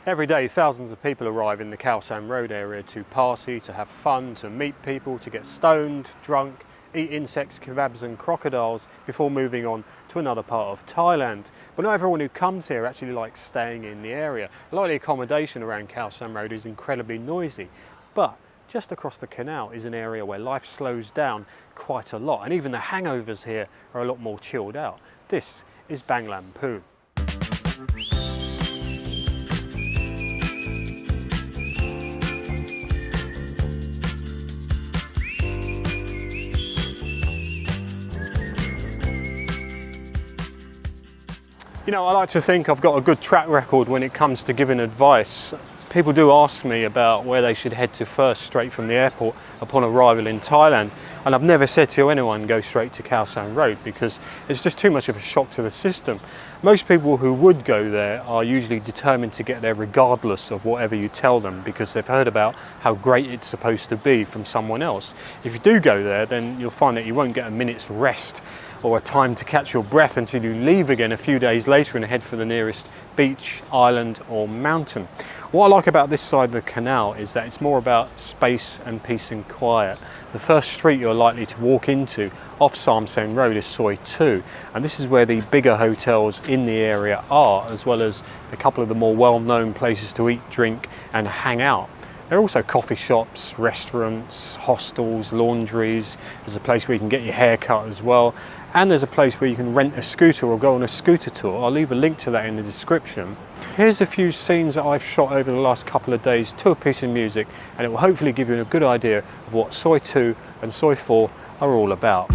Every day thousands of people arrive in the Khao San Road area to party, to have fun, to meet people, to get stoned, drunk, eat insects, kebabs and crocodiles before moving on to another part of Thailand. But not everyone who comes here actually likes staying in the area. A lot of the accommodation around Khao San Road is incredibly noisy, but just across the canal is an area where life slows down quite a lot, and even the hangovers here are a lot more chilled out. This is Bang Lamphu. You know, I like to think I've got a good track record when it comes to giving advice. People do ask me about where they should head to first straight from the airport upon arrival in Thailand, and I've never said to anyone go straight to Khao San Road because it's just too much of a shock to the system. Most people who would go there are usually determined to get there regardless of whatever you tell them because they've heard about how great it's supposed to be from someone else. If you do go there, then you'll find that you won't get a minute's rest or a time to catch your breath until you leave again a few days later and head for the nearest beach, island or mountain. What I like about this side of the canal is that it's more about space and peace and quiet. The first street you're likely to walk into off Samsen Road is Soi 2, and this is where the bigger hotels in the area are, as well as a couple of the more well-known places to eat, drink and hang out. There are also coffee shops, restaurants, hostels, laundries. There's a place where you can get your hair cut as well. And there's a place where you can rent a scooter or go on a scooter tour. I'll leave a link to that in the description. Here's a few scenes that I've shot over the last couple of days to a piece of music, and it will hopefully give you a good idea of what Soi 2 and Soi 4 are all about.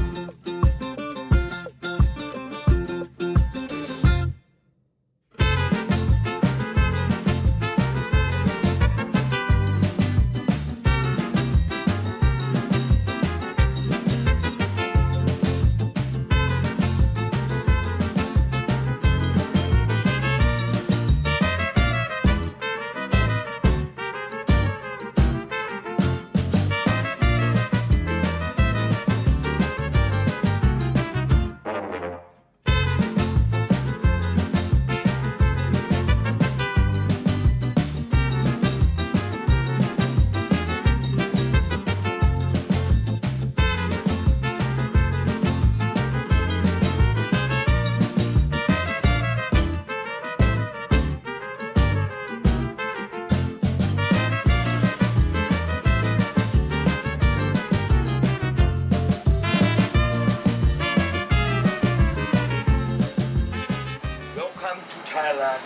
Thailand,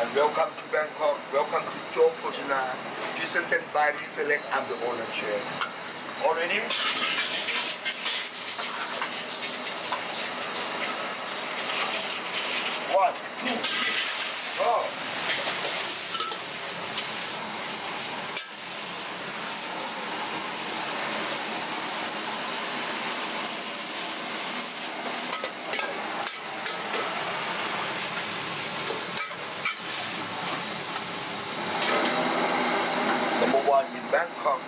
and welcome to Bangkok, welcome to Joe Pojana, presented by me Select, I'm the owner chair. All ready? One, two, go! In Bangkok.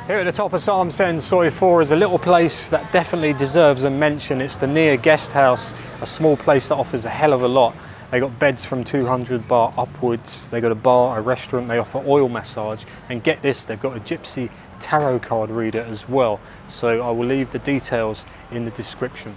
Here at the top of Samsen, Soi 4 is a little place that definitely deserves a mention. It's the Nia Guest House, a small place that offers a hell of a lot. They got beds from 200 baht upwards, they got a bar, a restaurant, they offer oil massage, and get this, they've got a gypsy tarot card reader as well. So I will leave the details in the description.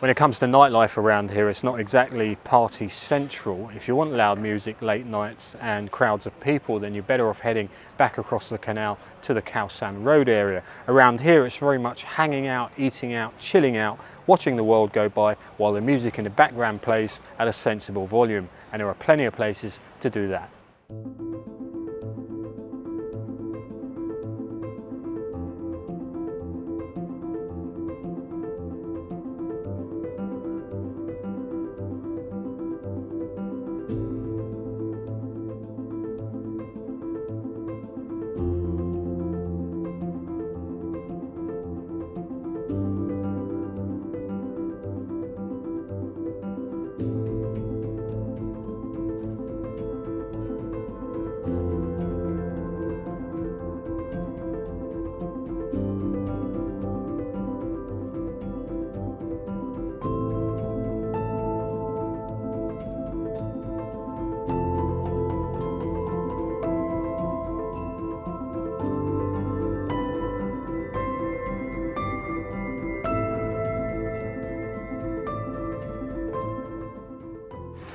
When it comes to nightlife around here, it's not exactly party central. If you want loud music, late nights and crowds of people, then you're better off heading back across the canal to the Khao San Road area. Around here, it's very much hanging out, eating out, chilling out, watching the world go by while the music in the background plays at a sensible volume. And there are plenty of places to do that.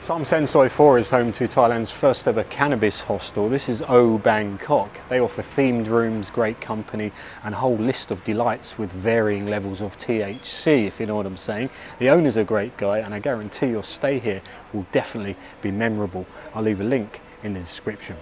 Samsen Soi 4 is home to Thailand's first ever cannabis hostel. This is Bangkok. They offer themed rooms, great company and a whole list of delights with varying levels of THC, if you know what I'm saying. The owner's a great guy and I guarantee your stay here will definitely be memorable. I'll leave a link in the description.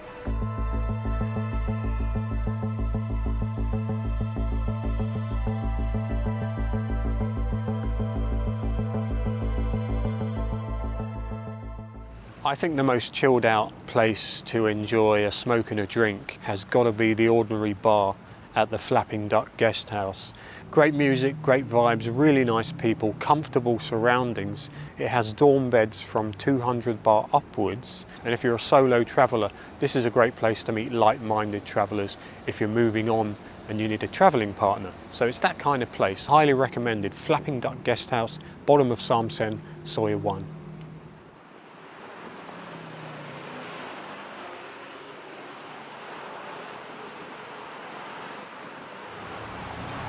I think the most chilled out place to enjoy a smoke and a drink has got to be the ordinary bar at the Flapping Duck Guest House. Great music, great vibes, really nice people, comfortable surroundings. It has dorm beds from 200 baht upwards, and if you're a solo traveller, this is a great place to meet like-minded travellers if you're moving on and you need a travelling partner. So it's that kind of place, highly recommended. Flapping Duck Guest House, bottom of Samsen, Soi 1.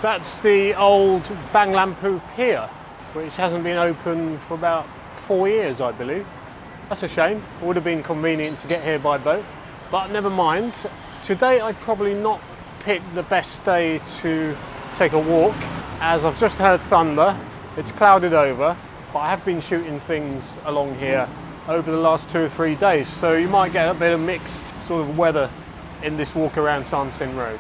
That's the old Bang Lamphu Pier, which hasn't been open for about 4 years, I believe. That's a shame. It would have been convenient to get here by boat, but never mind. Today I'd probably not pick the best day to take a walk, as I've just heard thunder. It's clouded over, but I have been shooting things along here over the last 2 or 3 days, so you might get a bit of mixed sort of weather in this walk around Samsen Road.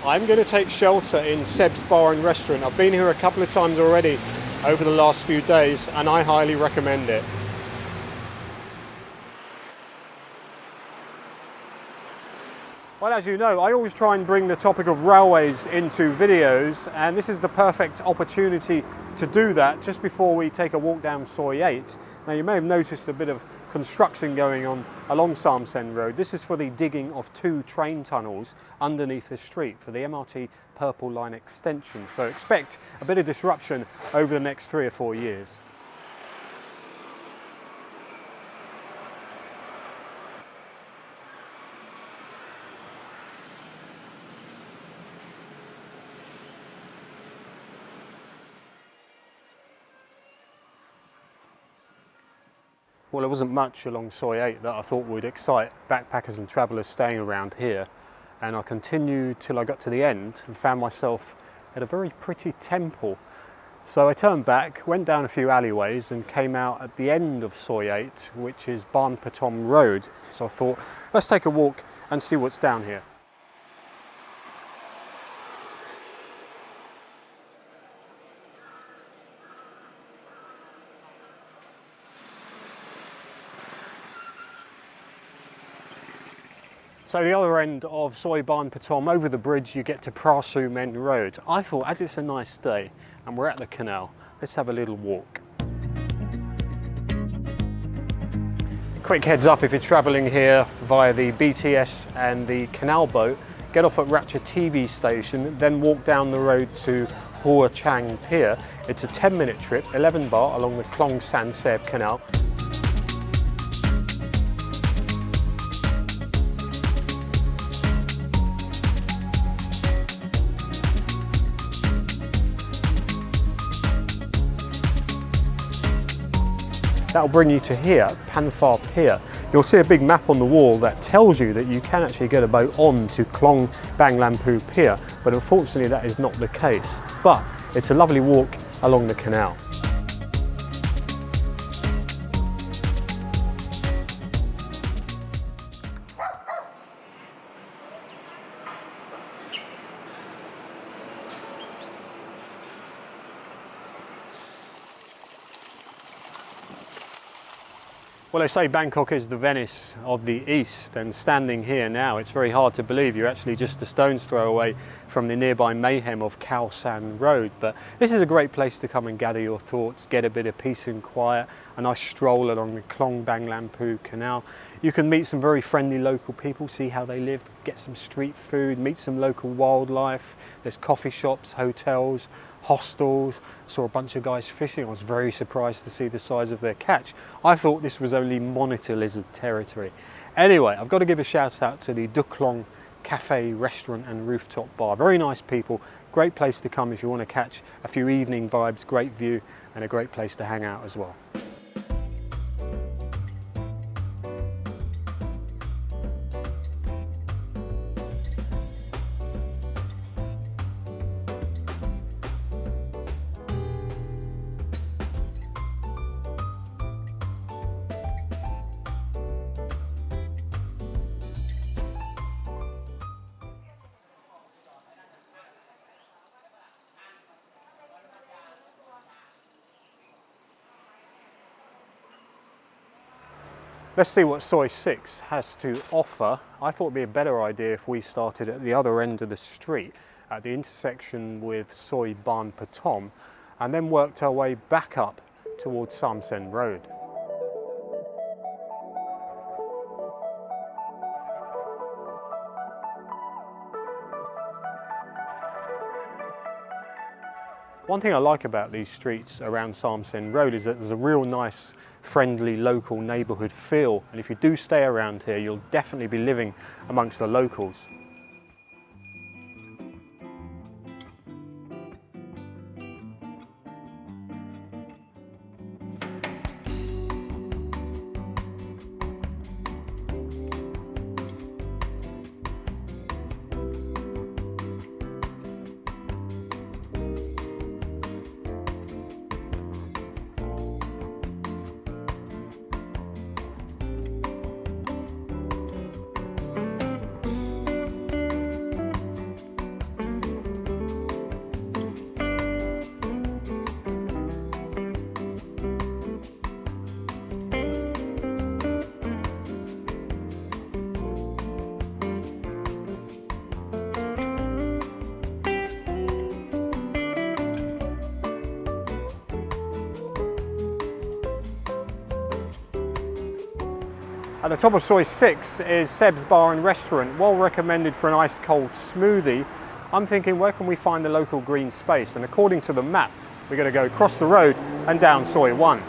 I'm going to take shelter in Seb's Bar and Restaurant. I've been here a couple of times already over the last few days and I highly recommend it. Well, as you know, I always try and bring the topic of railways into videos, and this is the perfect opportunity to do that just before we take a walk down Soi 8. Now, you may have noticed a bit of construction going on along Samsen Road. This is for the digging of 2 train tunnels underneath the street for the MRT Purple Line extension. So expect a bit of disruption over the next 3 or 4 years. Well, there wasn't much along Soi 8 that I thought would excite backpackers and travellers staying around here, and I continued till I got to the end and found myself at a very pretty temple. So I turned back, went down a few alleyways and came out at the end of Soi 8, which is Ban Patom Road. So I thought, let's take a walk and see what's down here. So the other end of Soi Ban Patom, over the bridge, you get to Prasu Men Road. I thought, as it's a nice day and we're at the canal, let's have a little walk. Quick heads up, if you're travelling here via the BTS and the canal boat, get off at Ratcha TV station, then walk down the road to Hua Chang Pier. It's a 10-minute trip, 11 baht along the Khao San Road canal. That'll bring you to here, Panthar Pier. You'll see a big map on the wall that tells you that you can actually get a boat on to Klong Bang Lamphu Pier, but unfortunately that is not the case. But it's a lovely walk along the canal. Well, they say Bangkok is the Venice of the East, and standing here now, it's very hard to believe you're actually just a stone's throw away from the nearby mayhem of Khao San Road. But this is a great place to come and gather your thoughts, get a bit of peace and quiet, a nice stroll along the Klong Bang Lamphu Canal. You can meet some very friendly local people, see how they live, get some street food, meet some local wildlife. There's coffee shops, hotels, hostels. Saw a bunch of guys fishing. I was very surprised to see the size of their catch. I thought this was only monitor lizard territory. Anyway, I've got to give a shout out to the Duklong Cafe, Restaurant and Rooftop Bar. Very nice people, great place to come if you want to catch a few evening vibes, great view and a great place to hang out as well. Let's see what Soi 6 has to offer. I thought it'd be a better idea if we started at the other end of the street, at the intersection with Soi Ban Patom, and then worked our way back up towards Samsen Road. One thing I like about these streets around Samsen Road is that there's a real nice, friendly, local neighbourhood feel. And if you do stay around here, you'll definitely be living amongst the locals. At the top of Soi 6 is Seb's Bar and Restaurant, well recommended for an ice cold smoothie. I'm thinking, where can we find the local green space? And according to the map, we're going to go across the road and down Soi 1.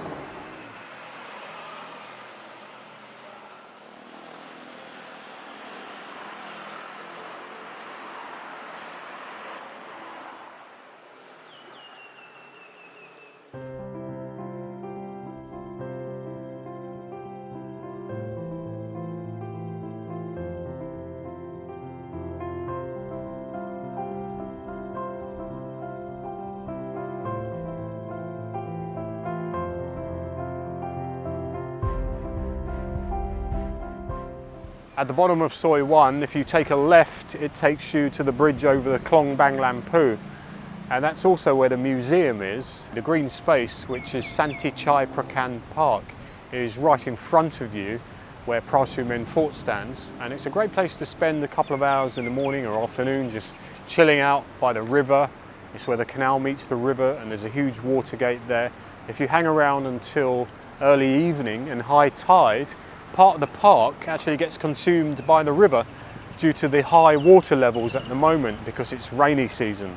At the bottom of Soi 1, if you take a left, it takes you to the bridge over the Klong Bang Lamphu. And that's also where the museum is. The green space, which is Santichai Prakan Park, is right in front of you, where Prasu Men Fort stands. And it's a great place to spend a couple of hours in the morning or afternoon, just chilling out by the river. It's where the canal meets the river, and there's a huge water gate there. If you hang around until early evening and high tide, part of the park actually gets consumed by the river due to the high water levels at the moment because it's rainy season.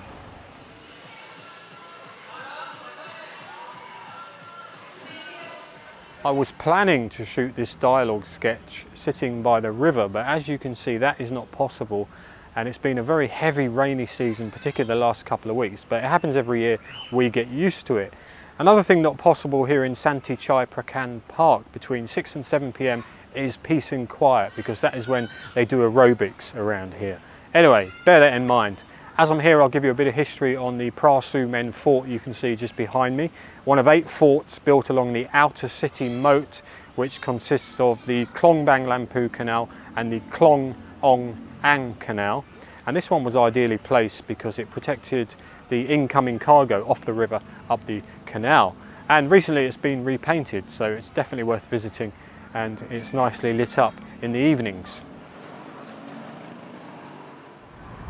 I was planning to shoot this dialogue sketch sitting by the river, but as you can see that is not possible, and it's been a very heavy rainy season, particularly the last couple of weeks, but it happens every year, we get used to it. Another thing not possible here in Santi Chai Prakan Park between 6 and 7 p.m. is peace and quiet, because that is when they do aerobics around here. Anyway, bear that in mind. As I'm here, I'll give you a bit of history on the Phra Men fort you can see just behind me. One of 8 forts built along the outer city moat, which consists of the Klong Bang Lamphu Canal and the Klong Ong Ang Canal. And this one was ideally placed because it protected the incoming cargo off the river up the canal. And recently it's been repainted, so it's definitely worth visiting, and it's nicely lit up in the evenings.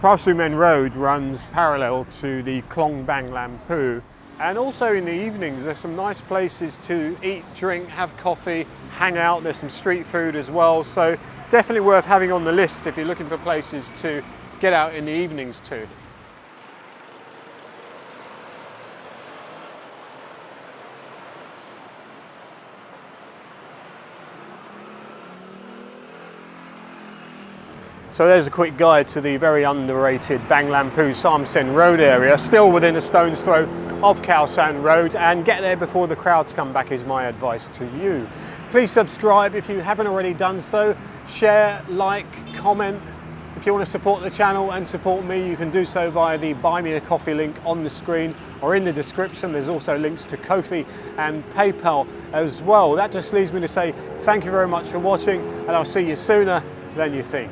Phra Men Road runs parallel to the Klong Bang Lamphu, and also in the evenings there's some nice places to eat, drink, have coffee, hang out. There's some street food as well, so definitely worth having on the list if you're looking for places to get out in the evenings too. So there's a quick guide to the very underrated Lamphu Samsen Road area, still within a stone's throw of Khao San Road, and get there before the crowds come back is my advice to you. Please subscribe if you haven't already done so, share, like, comment. If you want to support the channel and support me, you can do so via the Buy Me a Coffee link on the screen or in the description. There's also links to Ko-fi and PayPal as well. That just leaves me to say thank you very much for watching, and I'll see you sooner than you think.